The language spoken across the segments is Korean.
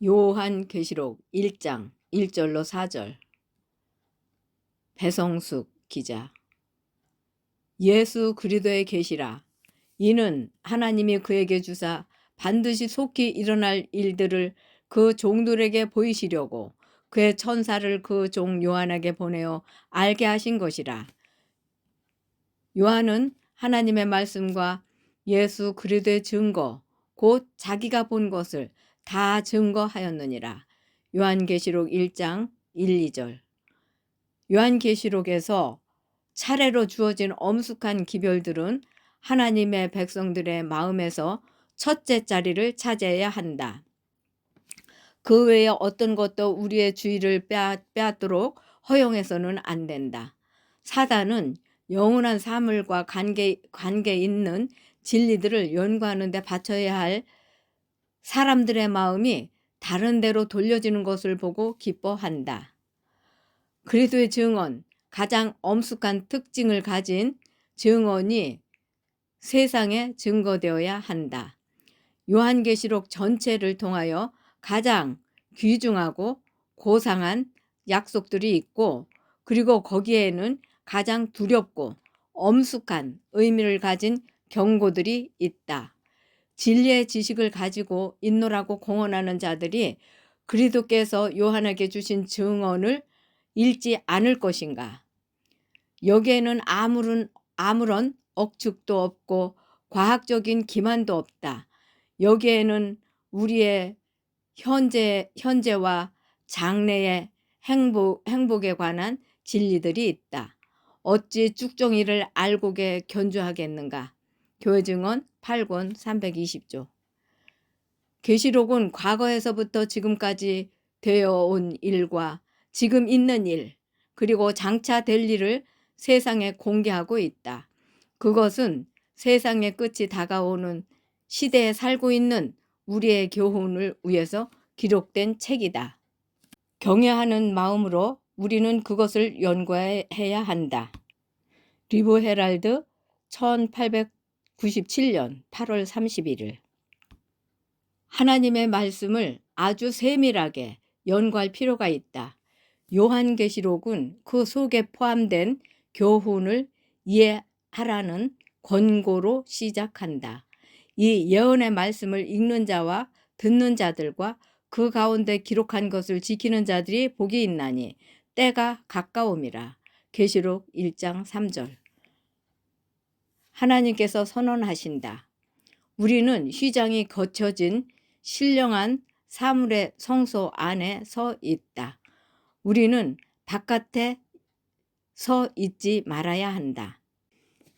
요한계시록 1장 1절로 4절. 배성숙 기자. 예수 그리스도의 계시라. 이는 하나님이 그에게 주사 반드시 속히 일어날 일들을 그 종들에게 보이시려고 그의 천사를 그 종 요한에게 보내어 알게 하신 것이라. 요한은 하나님의 말씀과 예수 그리스도의 증거 곧 자기가 본 것을 다 증거하였느니라. 요한계시록 1장 1, 2절. 요한계시록에서 차례로 주어진 엄숙한 기별들은 하나님의 백성들의 마음에서 첫째 자리를 차지해야 한다. 그 외에 어떤 것도 우리의 주의를 빼앗도록 허용해서는 안 된다. 사단은 영원한 사물과 관계 있는 진리들을 연구하는 데 바쳐야 할 사람들의 마음이 다른 데로 돌려지는 것을 보고 기뻐한다. 그리스도의 증언, 가장 엄숙한 특징을 가진 증언이 세상에 증거되어야 한다. 요한계시록 전체를 통하여 가장 귀중하고 고상한 약속들이 있고, 그리고 거기에는 가장 두렵고 엄숙한 의미를 가진 경고들이 있다. 진리의 지식을 가지고 있노라고 공언하는 자들이 그리스도께서 요한에게 주신 증언을 읽지 않을 것인가? 여기에는 아무런 억측도 없고 과학적인 기만도 없다. 여기에는 우리의 현재와 장래의 행복에 관한 진리들이 있다. 어찌 쭉정이를 알고게 견주하겠는가? 교회증언 8권 320조. 계시록은 과거에서부터 지금까지 되어 온 일과 지금 있는 일, 그리고 장차 될 일을 세상에 공개하고 있다. 그것은 세상의 끝이 다가오는 시대에 살고 있는 우리의 교훈을 위해서 기록된 책이다. 경외하는 마음으로 우리는 그것을 연구해야 한다. 리브 헤랄드 1897년 8월 31일. 하나님의 말씀을 아주 세밀하게 연구할 필요가 있다. 요한계시록은 그 속에 포함된 교훈을 이해하라는 권고로 시작한다. 이 예언의 말씀을 읽는 자와 듣는 자들과 그 가운데 기록한 것을 지키는 자들이 복이 있나니 때가 가까움이라. 계시록 1장 3절. 하나님께서 선언하신다. 우리는 휘장이 거쳐진 신령한 사물의 성소 안에 서 있다. 우리는 바깥에 서 있지 말아야 한다.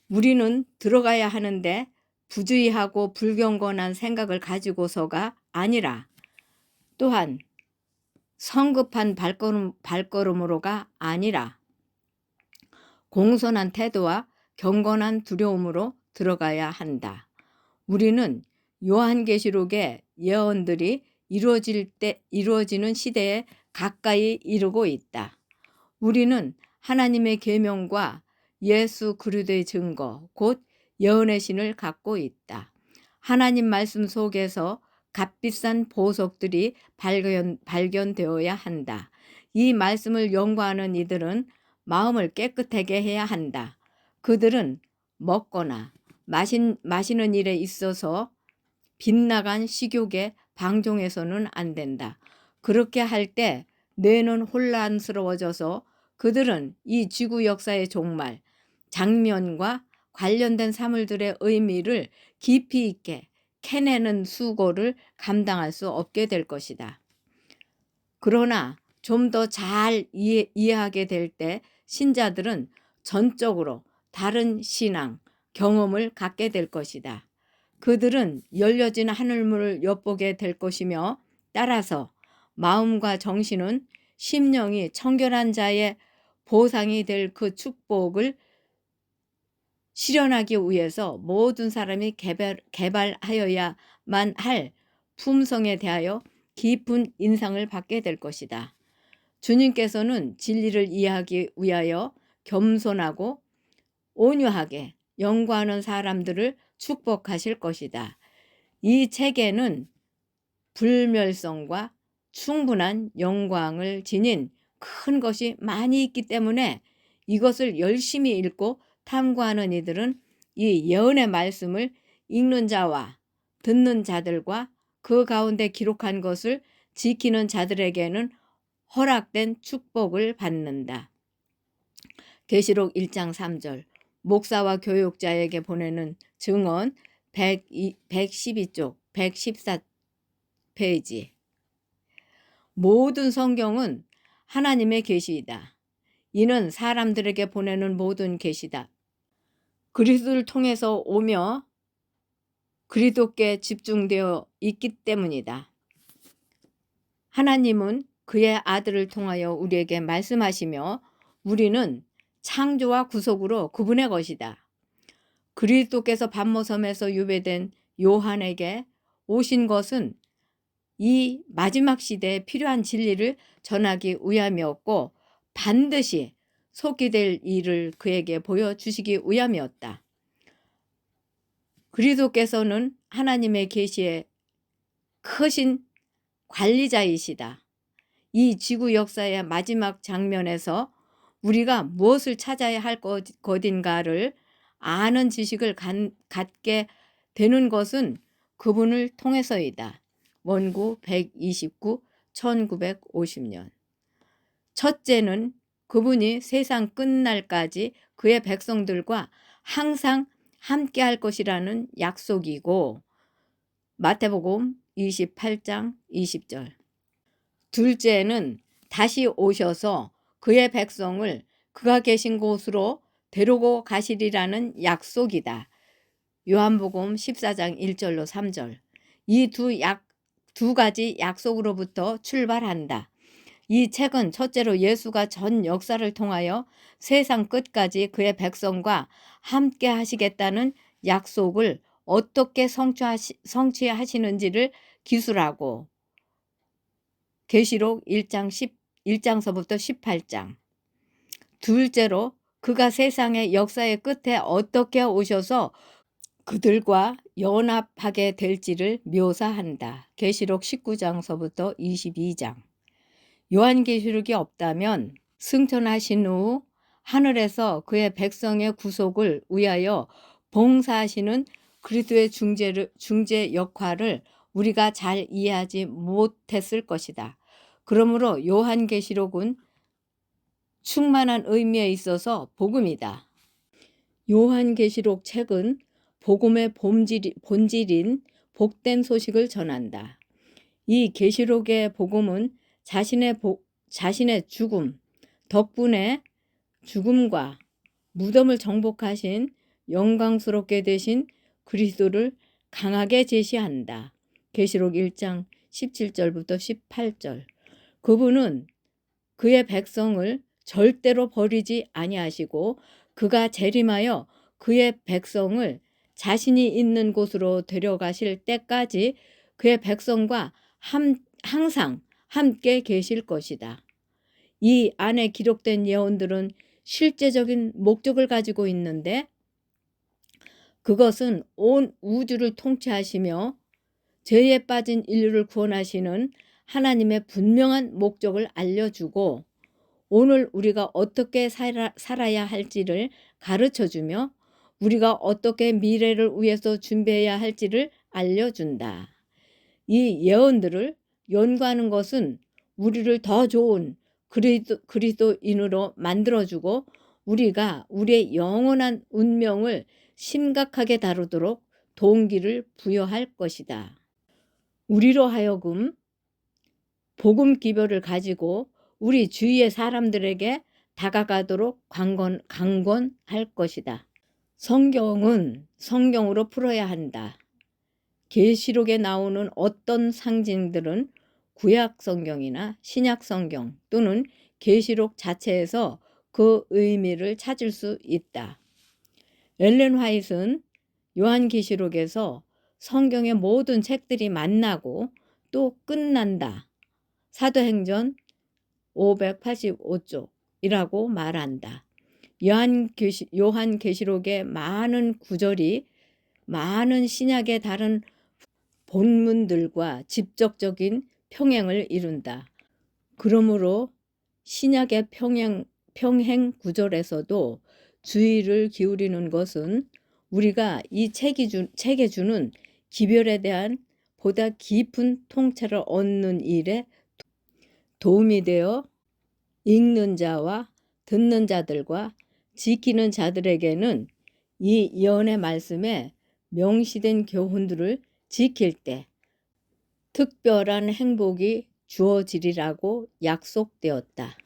우리는 들어가야 하는데 부주의하고 불경건한 생각을 가지고서가 아니라, 또한 성급한 발걸음으로가 아니라 공손한 태도와 경건한 두려움으로 들어가야 한다. 우리는 요한계시록의 예언들이 이루어지는 시대에 가까이 이르고 있다. 우리는 하나님의 계명과 예수 그리스도의 증거, 곧 예언의 신을 갖고 있다. 하나님 말씀 속에서 값비싼 보석들이 발견되어야 한다. 이 말씀을 연구하는 이들은 마음을 깨끗하게 해야 한다. 그들은 먹거나 마시는 일에 있어서 빗나간 식욕에 방종해서는 안 된다. 그렇게 할 때 뇌는 혼란스러워져서 그들은 이 지구 역사의 종말, 장면과 관련된 사물들의 의미를 깊이 있게 캐내는 수고를 감당할 수 없게 될 것이다. 그러나 좀 더 잘 이해하게 될 때 신자들은 전적으로 다른 신앙, 경험을 갖게 될 것이다. 그들은 열려진 하늘문을 엿보게 될 것이며, 따라서 마음과 정신은 심령이 청결한 자의 보상이 될 그 축복을 실현하기 위해서 모든 사람이 개발하여야만 할 품성에 대하여 깊은 인상을 받게 될 것이다. 주님께서는 진리를 이해하기 위하여 겸손하고 온유하게 연구하는 사람들을 축복하실 것이다. 이 책에는 불멸성과 충분한 영광을 지닌 큰 것이 많이 있기 때문에 이것을 열심히 읽고 탐구하는 이들은 이 예언의 말씀을 읽는 자와 듣는 자들과 그 가운데 기록한 것을 지키는 자들에게는 허락된 축복을 받는다. 계시록 1장 3절 목사와 교육자에게 보내는 증언 112쪽 114페이지. 모든 성경은 하나님의 계시이다. 이는 사람들에게 보내는 모든 계시다. 그리스도를 통해서 오며 그리스도께 집중되어 있기 때문이다. 하나님은 그의 아들을 통하여 우리에게 말씀하시며 우리는 창조와 구속으로 그분의 것이다. 그리스도께서 반모섬에서 유배된 요한에게 오신 것은 이 마지막 시대에 필요한 진리를 전하기 위함이었고 반드시 속히 될 일을 그에게 보여주시기 위함이었다. 그리스도께서는 하나님의 계시의 크신 관리자이시다. 이 지구 역사의 마지막 장면에서 우리가 무엇을 찾아야 할 것인가를 아는 지식을 갖게 되는 것은 그분을 통해서이다. 원구 129, 1950년. 첫째는 그분이 세상 끝날까지 그의 백성들과 항상 함께 할 것이라는 약속이고 마태복음 28장 20절. 둘째는 다시 오셔서 그의 백성을 그가 계신 곳으로 데리고 가시리라는 약속이다. 요한복음 14장 1절로 3절. 이 두 가지 약속으로부터 출발한다. 이 책은 첫째로 예수가 전 역사를 통하여 세상 끝까지 그의 백성과 함께 하시겠다는 약속을 어떻게 성취하시는지를 기술하고 계시록 1장서부터 18장. 둘째로 그가 세상의 역사의 끝에 어떻게 오셔서 그들과 연합하게 될지를 묘사한다. 계시록 19장서부터 22장. 요한계시록이 없다면 승천하신 후 하늘에서 그의 백성의 구속을 위하여 봉사하시는 그리스도의 중재 역할을 우리가 잘 이해하지 못했을 것이다. 그러므로 요한계시록은 충만한 의미에 있어서 복음이다. 요한계시록 책은 복음의 본질인 복된 소식을 전한다. 이 계시록의 복음은 자신의 죽음 덕분에 죽음과 무덤을 정복하신 영광스럽게 되신 그리스도를 강하게 제시한다. 계시록 1장 17절부터 18절. 그분은 그의 백성을 절대로 버리지 아니하시고 그가 재림하여 그의 백성을 자신이 있는 곳으로 데려가실 때까지 그의 백성과 항상 함께 계실 것이다. 이 안에 기록된 예언들은 실제적인 목적을 가지고 있는데 그것은 온 우주를 통치하시며 죄에 빠진 인류를 구원하시는 하나님의 분명한 목적을 알려주고 오늘 우리가 어떻게 살아야 할지를 가르쳐주며 우리가 어떻게 미래를 위해서 준비해야 할지를 알려준다. 이 예언들을 연구하는 것은 우리를 더 좋은 그리스도인으로 만들어주고 우리가 우리의 영원한 운명을 심각하게 다루도록 동기를 부여할 것이다. 우리로 하여금 복음 기별을 가지고 우리 주위의 사람들에게 다가가도록 강권할 것이다. 성경은 성경으로 풀어야 한다. 계시록에 나오는 어떤 상징들은 구약 성경이나 신약 성경 또는 계시록 자체에서 그 의미를 찾을 수 있다. 엘렌 화이트는 요한계시록에서 성경의 모든 책들이 만나고 또 끝난다. 사도행전 585쪽이라고 말한다. 요한계시록의 많은 구절이 많은 신약의 다른 본문들과 직접적인 평행을 이룬다. 그러므로 신약의 평행 구절에서도 주의를 기울이는 것은 우리가 이 책에 주는 기별에 대한 보다 깊은 통찰을 얻는 일에 도움이 되어 읽는 자와 듣는 자들과 지키는 자들에게는 이 예언의 말씀에 명시된 교훈들을 지킬 때 특별한 행복이 주어지리라고 약속되었다.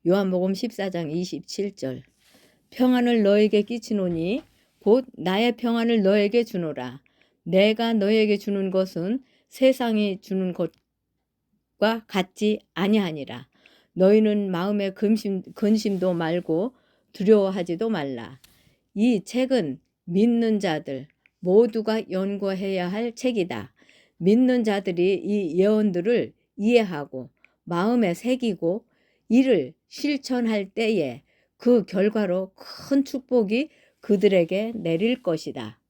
요한복음 14장 27절. 평안을 너에게 끼치노니 곧 나의 평안을 너에게 주노라. 내가 너에게 주는 것은 세상이 주는 것과 같지 아니하니라. 너희는 마음에 근심도 말고 두려워하지도 말라. 이 책은 믿는 자들 모두가 연구해야 할 책이다. 믿는 자들이 이 예언들을 이해하고 마음에 새기고 이를 실천할 때에 그 결과로 큰 축복이 그들에게 내릴 것이다.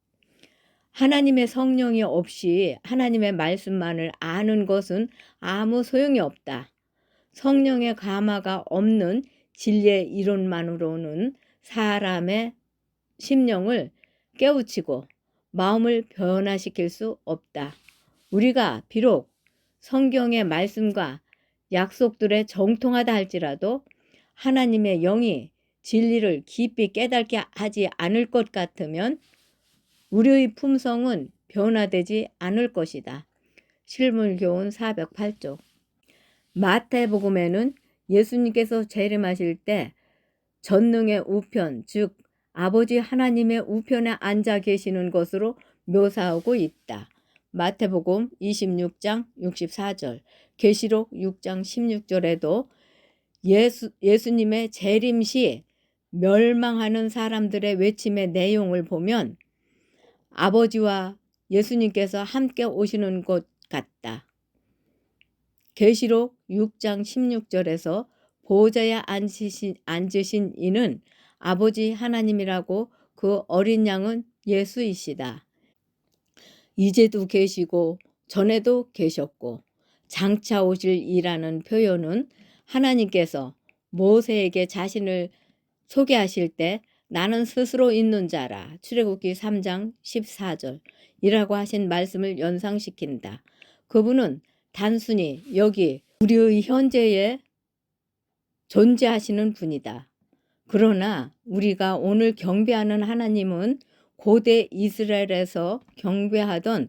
하나님의 성령이 없이 하나님의 말씀만을 아는 것은 아무 소용이 없다. 성령의 감화가 없는 진리의 이론만으로는 사람의 심령을 깨우치고 마음을 변화시킬 수 없다. 우리가 비록 성경의 말씀과 약속들에 정통하다 할지라도 하나님의 영이 진리를 깊이 깨닫게 하지 않을 것 같으면 우리의 품성은 변화되지 않을 것이다. 실물교훈 408쪽. 마태복음에는 예수님께서 재림하실 때 전능의 우편, 즉 아버지 하나님의 우편에 앉아 계시는 것으로 묘사하고 있다. 마태복음 26장 64절, 계시록 6장 16절에도 예수님의 재림 시 멸망하는 사람들의 외침의 내용을 보면 아버지와 예수님께서 함께 오시는 것 같다. 계시록 6장 16절에서 보좌에 앉으신 이는 아버지 하나님이라고 그 어린 양은 예수이시다. 이제도 계시고 전에도 계셨고 장차 오실 이라는 표현은 하나님께서 모세에게 자신을 소개하실 때 나는 스스로 있는 자라 출애굽기 3장 14절 이라고 하신 말씀을 연상시킨다. 그분은 단순히 여기 우리의 현재에 존재하시는 분이다. 그러나 우리가 오늘 경배하는 하나님은 고대 이스라엘에서 경배하던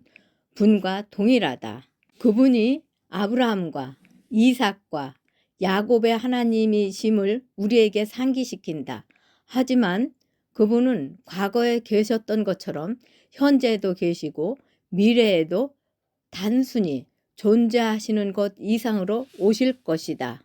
분과 동일하다. 그분이 아브라함과 이삭과 야곱의 하나님이심을 우리에게 상기시킨다. 하지만 그분은 과거에 계셨던 것처럼 현재에도 계시고 미래에도 단순히 존재하시는 것 이상으로 오실 것이다.